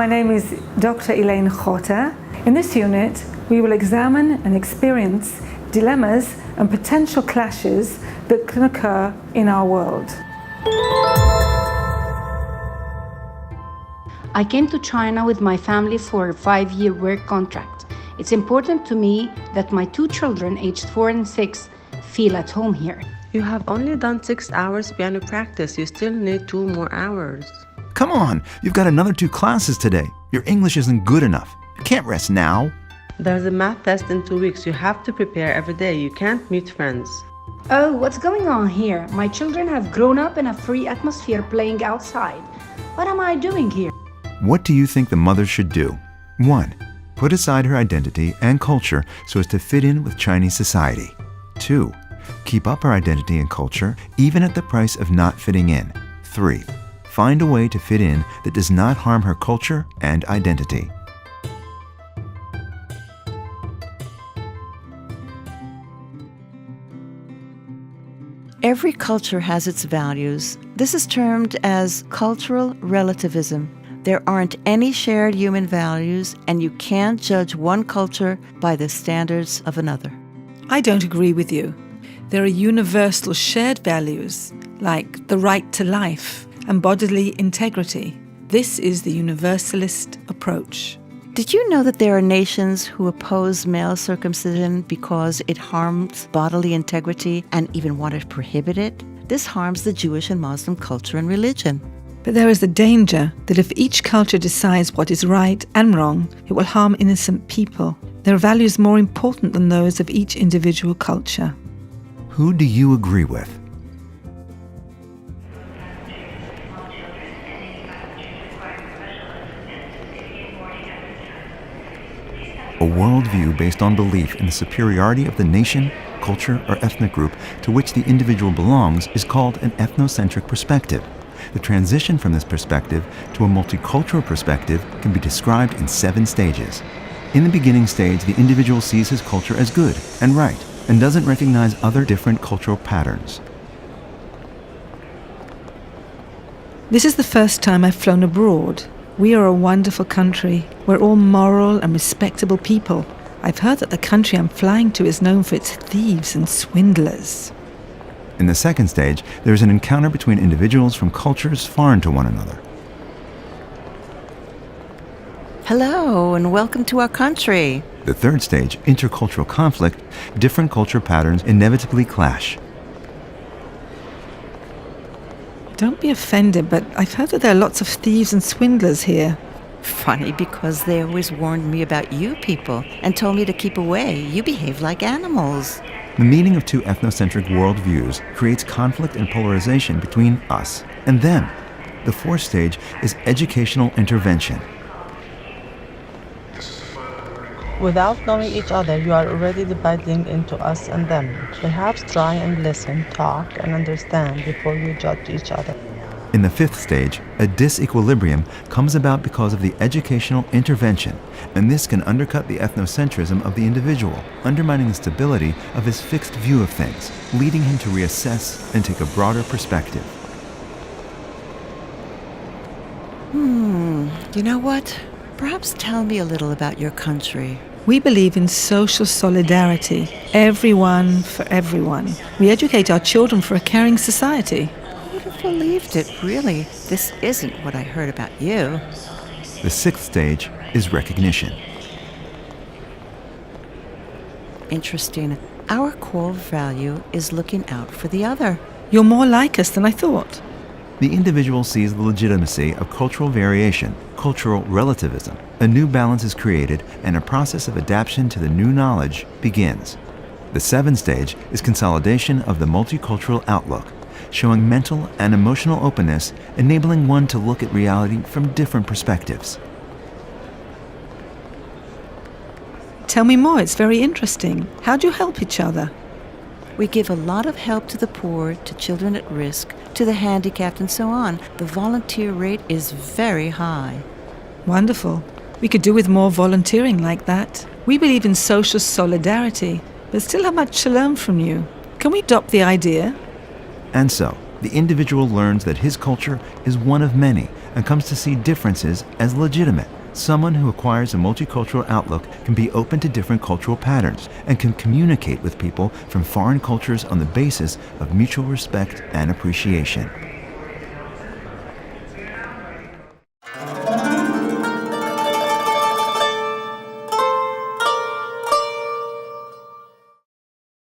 my name is Dr. Elaine Jota. In this unit, we will examine and experience dilemmas and potential clashes that can occur in our world. I came to China with my family for a 5-year work contract. It's important to me that my 2 children, aged 4 and 6, feel at home here. You have only done 6 hours piano practice. You still need 2 more hours. Come on, you've got another 2 classes today. Your English isn't good enough. You can't rest now. There's a math test in 2 weeks. You have to prepare every day. You can't meet friends. Oh, what's going on here? My children have grown up in a free atmosphere playing outside. What am I doing here? What do you think the mother should do? 1. Put aside her identity and culture so as to fit in with Chinese society. 2. Keep up her identity and culture even at the price of not fitting in. 3. Find a way to fit in that does not harm her culture and identity. Every culture has its values. This is termed as cultural relativism. There aren't any shared human values, and you can't judge one culture by the standards of another. I don't agree with you. There are universal shared values, like the right to life and bodily integrity. This is the universalist approach. Did you know that there are nations who oppose male circumcision because it harms bodily integrity and even want to prohibit it? This harms the Jewish and Muslim culture and religion. But there is a danger that if each culture decides what is right and wrong, it will harm innocent people. There are values more important than those of each individual culture. Who do you agree with? A worldview based on belief in the superiority of the nation, culture, or ethnic group to which the individual belongs is called an ethnocentric perspective. The transition from this perspective to a multicultural perspective can be described in 7 stages. In the beginning stage, the individual sees his culture as good and right and doesn't recognize other different cultural patterns. This is the first time I've flown abroad. We are a wonderful country. We're all moral and respectable people. I've heard that the country I'm flying to is known for its thieves and swindlers. In the second stage, there is an encounter between individuals from cultures foreign to one another. Hello, and welcome to our country. The third stage, intercultural conflict, different culture patterns inevitably clash. Don't be offended, but I've heard that there are lots of thieves and swindlers here. Funny, because they always warned me about you people and told me to keep away. You behave like animals. The meeting of 2 ethnocentric worldviews creates conflict and polarization between us and them. The fourth stage is educational intervention. Without knowing each other, you are already dividing into us and them. Perhaps try and listen, talk, and understand before you judge each other. In the fifth stage, a disequilibrium comes about because of the educational intervention, and this can undercut the ethnocentrism of the individual, undermining the stability of his fixed view of things, leading him to reassess and take a broader perspective. You know what? Perhaps tell me a little about your country. We believe in social solidarity, everyone for everyone. We educate our children for a caring society. I would have believed it, really. This isn't what I heard about you. The sixth stage is recognition. Interesting. Our core value is looking out for the other. You're more like us than I thought. The individual sees the legitimacy of cultural variation, cultural relativism. A new balance is created, and a process of adaptation to the new knowledge begins. The seventh stage is consolidation of the multicultural outlook, showing mental and emotional openness, enabling one to look at reality from different perspectives. Tell me more, it's very interesting. How do you help each other? We give a lot of help to the poor, to children at risk, to the handicapped, and so on. The volunteer rate is very high. Wonderful. We could do with more volunteering like that. We believe in social solidarity, but still have much to learn from you. Can we adopt the idea? And so, the individual learns that his culture is one of many, and comes to see differences as legitimate. Someone who acquires a multicultural outlook can be open to different cultural patterns and can communicate with people from foreign cultures on the basis of mutual respect and appreciation.